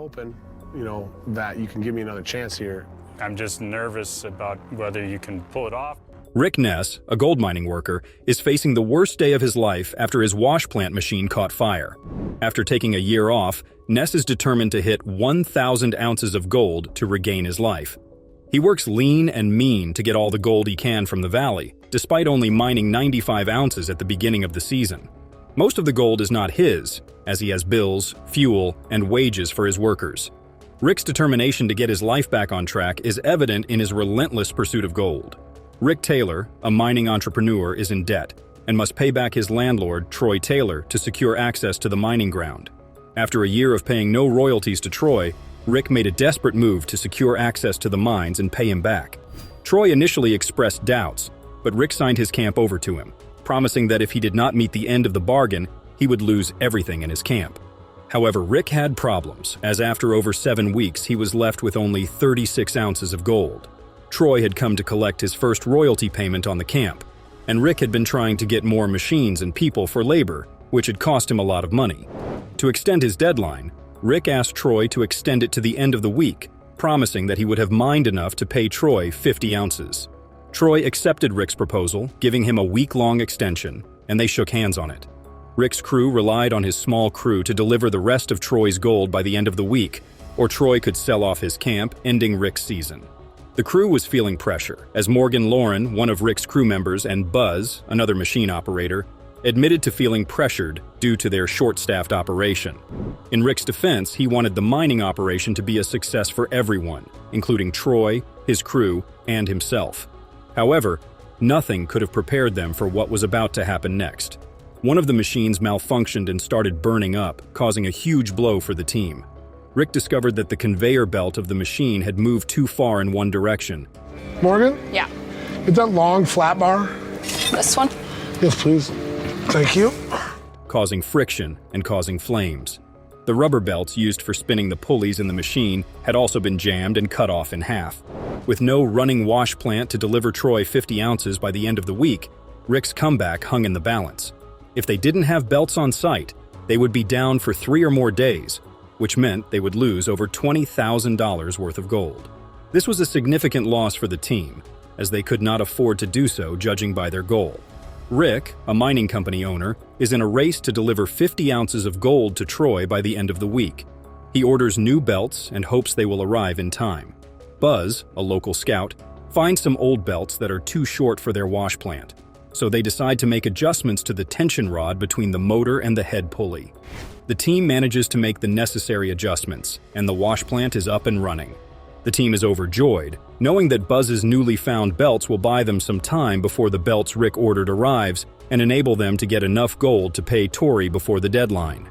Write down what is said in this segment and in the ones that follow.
hoping, that you can give me another chance here. I'm just nervous about whether you can pull it off. Rick Ness, a gold mining worker, is facing the worst day of his life after his wash plant machine caught fire. After taking a year off, Ness is determined to hit 1,000 ounces of gold to regain his life. He works lean and mean to get all the gold he can from the valley, despite only mining 95 ounces at the beginning of the season. Most of the gold is not his, as he has bills, fuel, and wages for his workers. Rick's determination to get his life back on track is evident in his relentless pursuit of gold. Rick Taylor, a mining entrepreneur, is in debt and must pay back his landlord, Troy Taylor, to secure access to the mining ground. After a year of paying no royalties to Troy, Rick made a desperate move to secure access to the mines and pay him back. Troy initially expressed doubts, but Rick signed his camp over to him, promising that if he did not meet the end of the bargain, he would lose everything in his camp. However, Rick had problems, as after over 7 weeks he was left with only 36 ounces of gold. Troy had come to collect his first royalty payment on the camp, and Rick had been trying to get more machines and people for labor, which had cost him a lot of money. To extend his deadline, Rick asked Troy to extend it to the end of the week, promising that he would have mined enough to pay Troy 50 ounces. Troy accepted Rick's proposal, giving him a week-long extension, and they shook hands on it. Rick's crew relied on his small crew to deliver the rest of Troy's gold by the end of the week, or Troy could sell off his camp, ending Rick's season. The crew was feeling pressure, as Morgan Lauren, one of Rick's crew members, and Buzz, another machine operator, admitted to feeling pressured due to their short-staffed operation. In Rick's defense, he wanted the mining operation to be a success for everyone, including Troy, his crew, and himself. However, nothing could have prepared them for what was about to happen next. One of the machines malfunctioned and started burning up, causing a huge blow for the team. Rick discovered that the conveyor belt of the machine had moved too far in one direction. Morgan? Yeah. Is that long flat bar? This one? Yes, please. Thank you. Causing friction and causing flames. The rubber belts used for spinning the pulleys in the machine had also been jammed and cut off in half. With no running wash plant to deliver Troy 50 ounces by the end of the week, Rick's comeback hung in the balance. If they didn't have belts on site, they would be down for 3 or more days, which meant they would lose over $20,000 worth of gold. This was a significant loss for the team, as they could not afford to do so judging by their goal. Rick, a mining company owner, is in a race to deliver 50 ounces of gold to Troy by the end of the week. He orders new belts and hopes they will arrive in time. Buzz, a local scout, finds some old belts that are too short for their wash plant, so they decide to make adjustments to the tension rod between the motor and the head pulley. The team manages to make the necessary adjustments, and the wash plant is up and running. The team is overjoyed, knowing that Buzz's newly found belts will buy them some time before the belts Rick ordered arrives and enable them to get enough gold to pay Tori before the deadline.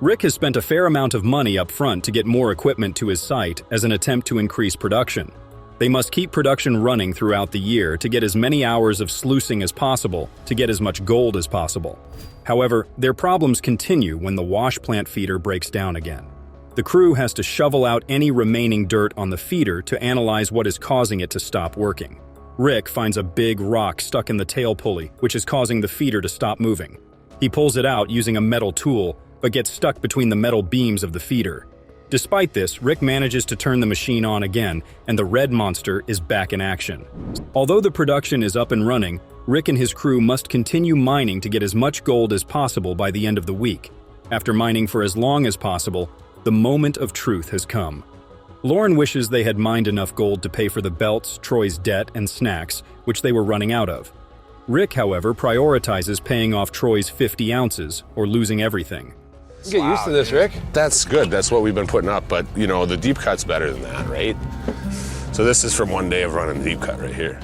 Rick has spent a fair amount of money up front to get more equipment to his site as an attempt to increase production. They must keep production running throughout the year to get as many hours of sluicing as possible to get as much gold as possible. However, their problems continue when the wash plant feeder breaks down again. The crew has to shovel out any remaining dirt on the feeder to analyze what is causing it to stop working. Rick finds a big rock stuck in the tail pulley, which is causing the feeder to stop moving. He pulls it out using a metal tool, but gets stuck between the metal beams of the feeder. Despite this, Rick manages to turn the machine on again, and the red monster is back in action. Although the production is up and running, Rick and his crew must continue mining to get as much gold as possible by the end of the week. After mining for as long as possible, the moment of truth has come. Lauren wishes they had mined enough gold to pay for the belts, Troy's debt, and snacks, which they were running out of. Rick, however, prioritizes paying off Troy's 50 ounces or losing everything. Get used to this, Rick. That's good. That's what we've been putting up. But, the deep cut's better than that, right? So this is from one day of running the deep cut right here.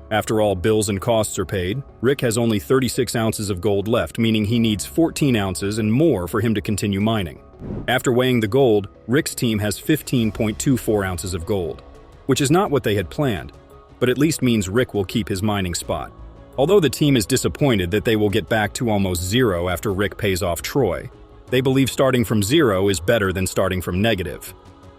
After all bills and costs are paid, Rick has only 36 ounces of gold left, meaning he needs 14 ounces and more for him to continue mining. After weighing the gold, Rick's team has 15.24 ounces of gold, which is not what they had planned, but at least means Rick will keep his mining spot. Although the team is disappointed that they will get back to almost zero after Rick pays off Troy, they believe starting from zero is better than starting from negative.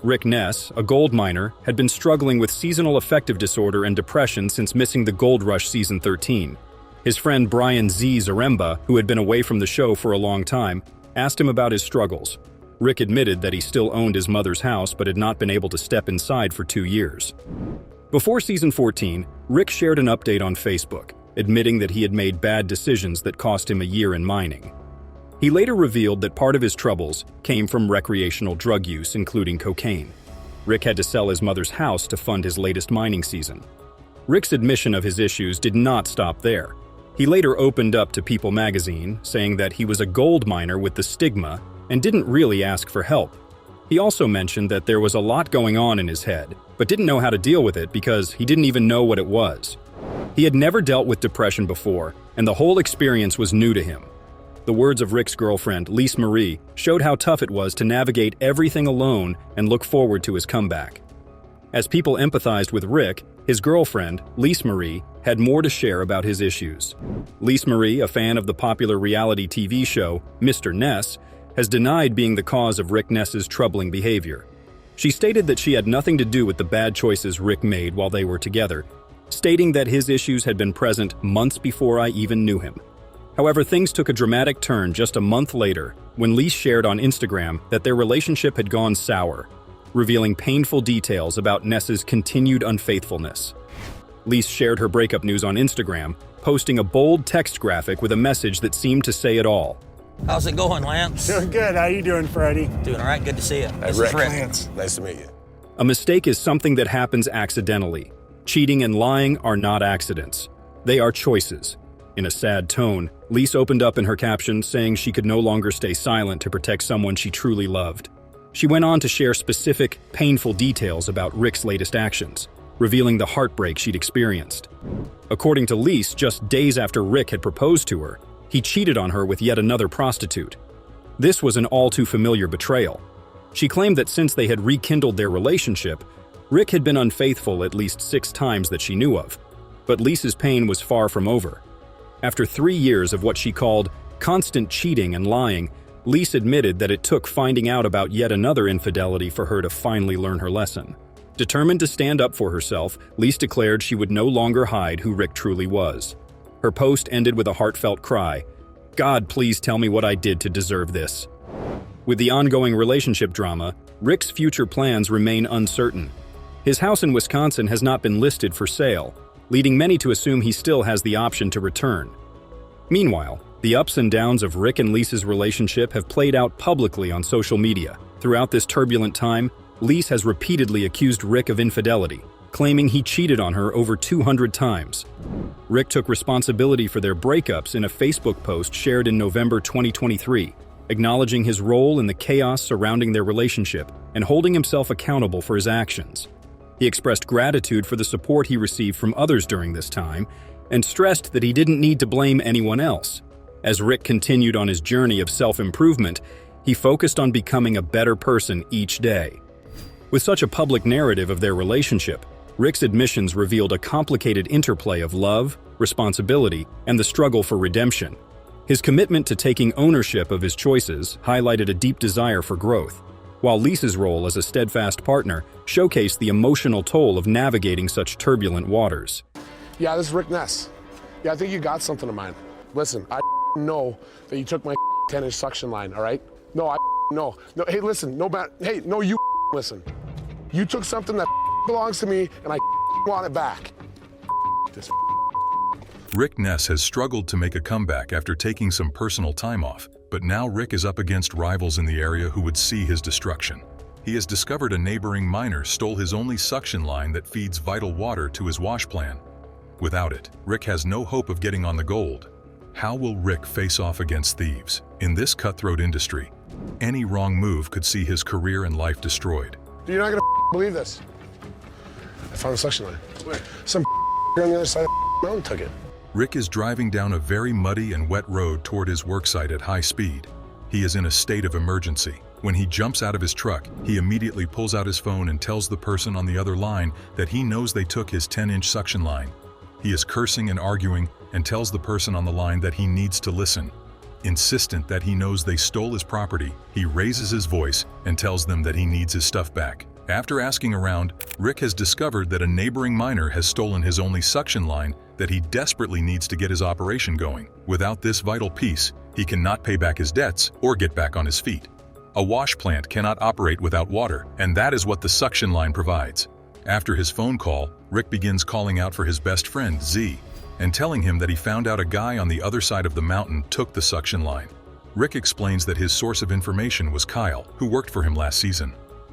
Rick Ness, a gold miner, had been struggling with seasonal affective disorder and depression since missing the Gold Rush Season 13. His friend Brian Z. Zaremba, who had been away from the show for a long time, asked him about his struggles. Rick admitted that he still owned his mother's house but had not been able to step inside for 2 years. Before season 14, Rick shared an update on Facebook, admitting that he had made bad decisions that cost him a year in mining. He later revealed that part of his troubles came from recreational drug use, including cocaine. Rick had to sell his mother's house to fund his latest mining season. Rick's admission of his issues did not stop there. He later opened up to People magazine, saying that he was a gold miner with the stigma and didn't really ask for help. He also mentioned that there was a lot going on in his head, but didn't know how to deal with it because he didn't even know what it was. He had never dealt with depression before, and the whole experience was new to him. The words of Rick's girlfriend, Lise Marie, showed how tough it was to navigate everything alone and look forward to his comeback. As people empathized with Rick, his girlfriend, Lise Marie, had more to share about his issues. Lise Marie, a fan of the popular reality TV show Mr. Ness, has denied being the cause of Rick Ness's troubling behavior. She stated that she had nothing to do with the bad choices Rick made while they were together, stating that his issues had been present months before I even knew him. However, things took a dramatic turn just a month later when Lise shared on Instagram that their relationship had gone sour, revealing painful details about Ness's continued unfaithfulness. Lise shared her breakup news on Instagram, posting a bold text graphic with a message that seemed to say it all. How's it going, Lance? Doing good. How you doing, Freddie? Doing all right. Good to see you. This Rick. is Rick. Lance. Nice to meet you. A mistake is something that happens accidentally. Cheating and lying are not accidents. They are choices. In a sad tone, Lise opened up in her caption saying she could no longer stay silent to protect someone she truly loved. She went on to share specific, painful details about Rick's latest actions, revealing the heartbreak she'd experienced. According to Lise, just days after Rick had proposed to her, he cheated on her with yet another prostitute. This was an all-too-familiar betrayal. She claimed that since they had rekindled their relationship, Rick had been unfaithful at least 6 times that she knew of. But Lisa's pain was far from over. After 3 years of what she called constant cheating and lying, Lise admitted that it took finding out about yet another infidelity for her to finally learn her lesson. Determined to stand up for herself, Lise declared she would no longer hide who Rick truly was. Her post ended with a heartfelt cry, "God, please tell me what I did to deserve this." With the ongoing relationship drama, Rick's future plans remain uncertain. His house in Wisconsin has not been listed for sale, leading many to assume he still has the option to return. Meanwhile, the ups and downs of Rick and Lisa's relationship have played out publicly on social media. Throughout this turbulent time, Lise has repeatedly accused Rick of infidelity, claiming he cheated on her over 200 times. Rick took responsibility for their breakups in a Facebook post shared in November 2023, acknowledging his role in the chaos surrounding their relationship and holding himself accountable for his actions. He expressed gratitude for the support he received from others during this time and stressed that he didn't need to blame anyone else. As Rick continued on his journey of self-improvement, he focused on becoming a better person each day. With such a public narrative of their relationship, Rick's admissions revealed a complicated interplay of love, responsibility, and the struggle for redemption. His commitment to taking ownership of his choices highlighted a deep desire for growth, while Lisa's role as a steadfast partner showcased the emotional toll of navigating such turbulent waters. Yeah, this is Rick Ness. Yeah, I think you got something of mine. Listen, I know that you took my 10-inch suction line, all right? No, I know. No, hey, listen, you listen. You took something that belongs to me, and I want it back. This Rick Ness has struggled to make a comeback after taking some personal time off, but now Rick is up against rivals in the area who would see his destruction. He has discovered a neighboring miner stole his only suction line that feeds vital water to his wash plan. Without it, Rick has no hope of getting on the gold. How will Rick face off against thieves? In this cutthroat industry, any wrong move could see his career and life destroyed. You're not gonna believe this. I found a suction line. Where? Some on the other side of the mountain took it. Rick is driving down a very muddy and wet road toward his worksite at high speed. He is in a state of emergency. When he jumps out of his truck, he immediately pulls out his phone and tells the person on the other line that he knows they took his 10-inch suction line. He is cursing and arguing and tells the person on the line that he needs to listen. Insistent that he knows they stole his property, he raises his voice and tells them that he needs his stuff back. After asking around, Rick has discovered that a neighboring miner has stolen his only suction line that he desperately needs to get his operation going. Without this vital piece, he cannot pay back his debts or get back on his feet. A wash plant cannot operate without water, and that is what the suction line provides. After his phone call, Rick begins calling out for his best friend, Z, and telling him that he found out a guy on the other side of the mountain took the suction line. Rick explains that his source of information was Kyle, who worked for him last season.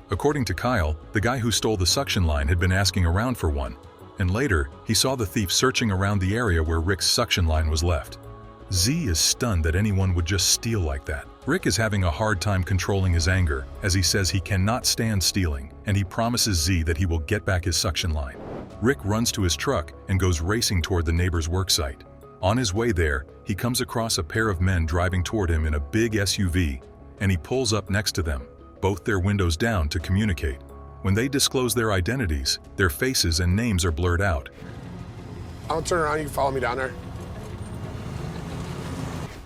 According to Kyle, the guy who stole the suction line had been asking around for one, and later, he saw the thief searching around the area where Rick's suction line was left. Z is stunned that anyone would just steal like that. Rick is having a hard time controlling his anger, as he says he cannot stand stealing, and he promises Z that he will get back his suction line. Rick runs to his truck and goes racing toward the neighbor's worksite. On his way there, he comes across a pair of men driving toward him in a big SUV, and he pulls up next to them, both their windows down to communicate. When they disclose their identities, their faces and names are blurred out. I'll turn around, you can follow me down there.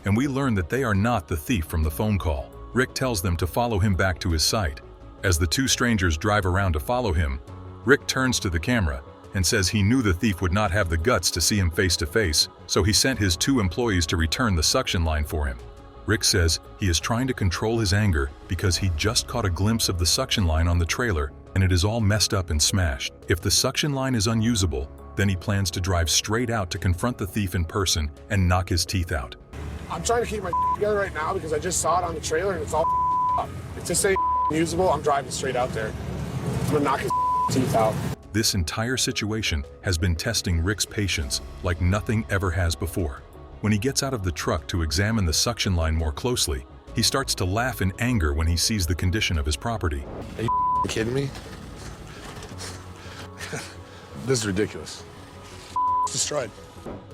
And we learn that they are not the thief from the phone call. Rick tells them to follow him back to his site. As the two strangers drive around to follow him, Rick turns to the camera and says he knew the thief would not have the guts to see him face to face, so he sent his 2 employees to return the suction line for him. Rick says he is trying to control his anger because he just caught a glimpse of the suction line on the trailer and it is all messed up and smashed. If the suction line is unusable, then he plans to drive straight out to confront the thief in person and knock his teeth out. I'm trying to keep my together right now because I just saw it on the trailer and it's all up. If this ain't usable, I'm driving straight out there. I'm gonna knock his teeth out. This entire situation has been testing Rick's patience like nothing ever has before. When he gets out of the truck to examine the suction line more closely, he starts to laugh in anger when he sees the condition of his property. Are you kidding me? This is ridiculous. It's destroyed.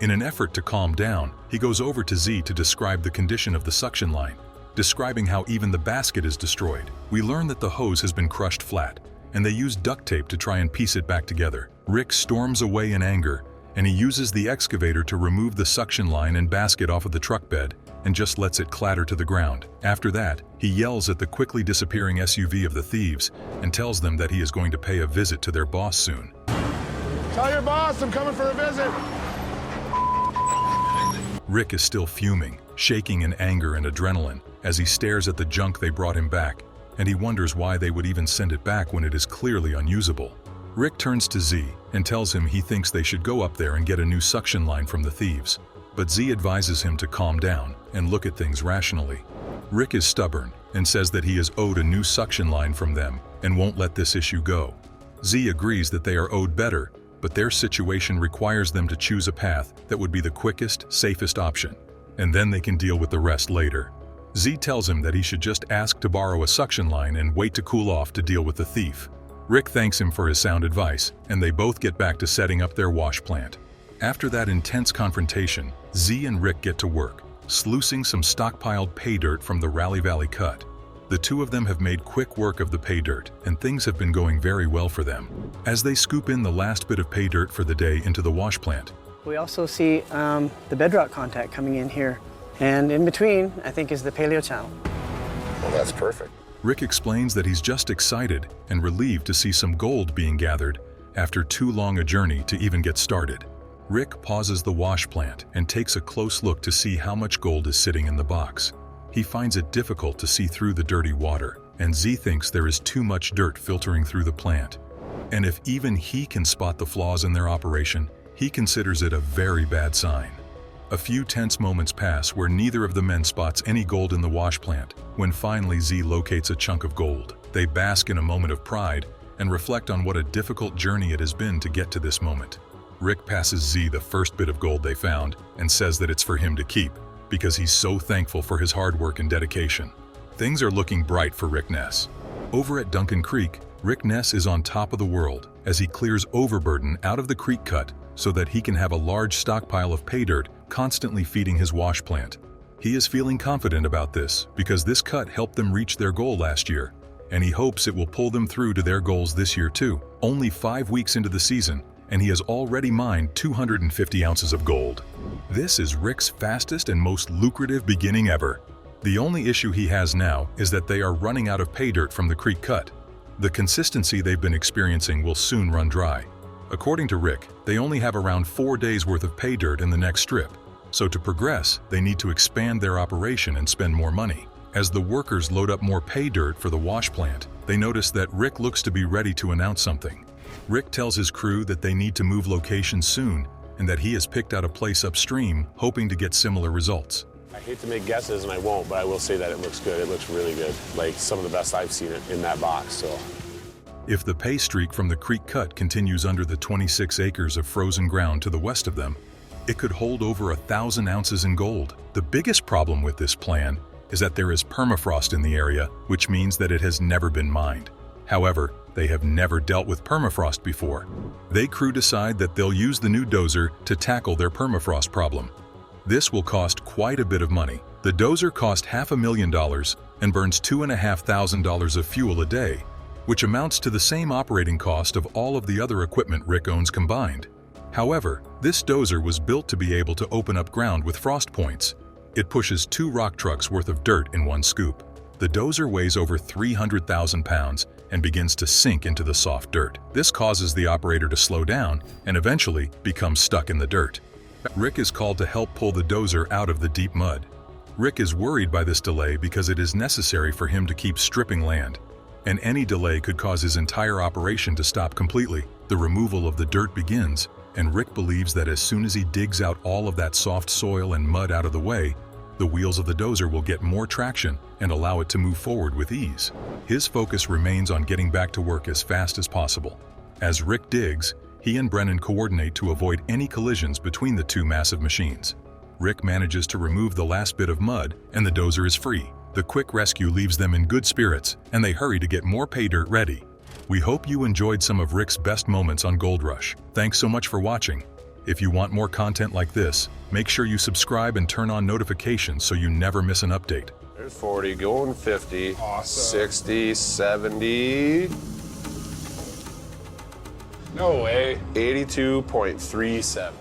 In an effort to calm down, he goes over to Z to describe the condition of the suction line, describing how even the basket is destroyed. We learn that the hose has been crushed flat, and they use duct tape to try and piece it back together. Rick storms away in anger, and he uses the excavator to remove the suction line and basket off of the truck bed and just lets it clatter to the ground. After that, he yells at the quickly disappearing SUV of the thieves and tells them that he is going to pay a visit to their boss soon. Tell your boss I'm coming for a visit. Rick is still fuming, shaking in anger and adrenaline as he stares at the junk they brought him back, and he wonders why they would even send it back when it is clearly unusable. Rick turns to Z and tells him he thinks they should go up there and get a new suction line from the thieves, but Z advises him to calm down and look at things rationally. Rick is stubborn and says that he is owed a new suction line from them and won't let this issue go. Z agrees that they are owed better, but their situation requires them to choose a path that would be the quickest, safest option, and then they can deal with the rest later. Z tells him that he should just ask to borrow a suction line and wait to cool off to deal with the thief. Rick thanks him for his sound advice, and they both get back to setting up their wash plant. After that intense confrontation, Z and Rick get to work, sluicing some stockpiled pay dirt from the Raleigh Valley cut. The two of them have made quick work of the pay dirt, and things have been going very well for them. As they scoop in the last bit of pay dirt for the day into the wash plant, we also see the bedrock contact coming in here. And in between, I think, is the paleo channel. Well, that's perfect. Rick explains that he's just excited and relieved to see some gold being gathered after too long a journey to even get started. Rick pauses the wash plant and takes a close look to see how much gold is sitting in the box. He finds it difficult to see through the dirty water, and Z thinks there is too much dirt filtering through the plant. And if even he can spot the flaws in their operation, he considers it a very bad sign. A few tense moments pass where neither of the men spots any gold in the wash plant, when finally Z locates a chunk of gold. They bask in a moment of pride and reflect on what a difficult journey it has been to get to this moment. Rick passes Z the first bit of gold they found and says that it's for him to keep, because he's so thankful for his hard work and dedication. Things are looking bright for Rick Ness. Over at Duncan Creek, Rick Ness is on top of the world as he clears overburden out of the creek cut so that he can have a large stockpile of pay dirt constantly feeding his wash plant. He is feeling confident about this because this cut helped them reach their goal last year, and he hopes it will pull them through to their goals this year too. Only 5 weeks into the season, and he has already mined 250 ounces of gold. This is Rick's fastest and most lucrative beginning ever. The only issue he has now is that they are running out of pay dirt from the creek cut. The consistency they've been experiencing will soon run dry. According to Rick, they only have around 4 days worth of pay dirt in the next strip, so to progress, they need to expand their operation and spend more money. As the workers load up more pay dirt for the wash plant, they notice that Rick looks to be ready to announce something. Rick tells his crew that they need to move locations soon and that he has picked out a place upstream, hoping to get similar results. I hate to make guesses, and I won't, but I will say that it looks good. It looks really good. Like some of the best I've seen it in that box, so. If the pay streak from the creek cut continues under the 26 acres of frozen ground to the west of them, it could hold over 1,000 ounces in gold. The biggest problem with this plan is that there is permafrost in the area, which means that it has never been mined. However, they have never dealt with permafrost before. They crew decide that they'll use the new dozer to tackle their permafrost problem. This will cost quite a bit of money. The dozer cost $500,000 and burns $2,500 of fuel a day, which amounts to the same operating cost of all of the other equipment Rick owns combined. However, this dozer was built to be able to open up ground with frost points. It pushes 2 rock trucks worth of dirt in one scoop. The dozer weighs over 300,000 pounds and begins to sink into the soft dirt. This causes the operator to slow down and eventually becomes stuck in the dirt. Rick is called to help pull the dozer out of the deep mud. Rick is worried by this delay because it is necessary for him to keep stripping land, and any delay could cause his entire operation to stop completely. The removal of the dirt begins, and Rick believes that as soon as he digs out all of that soft soil and mud out of the way, the wheels of the dozer will get more traction and allow it to move forward with ease. His focus remains on getting back to work as fast as possible. As Rick digs, he and Brennan coordinate to avoid any collisions between the two massive machines. Rick manages to remove the last bit of mud, and the dozer is free. The quick rescue leaves them in good spirits, and they hurry to get more pay dirt ready. We hope you enjoyed some of Rick's best moments on Gold Rush. Thanks so much for watching. If you want more content like this, make sure you subscribe and turn on notifications so you never miss an update. There's 40, going 50, awesome. 60, 70. No way. 82.37.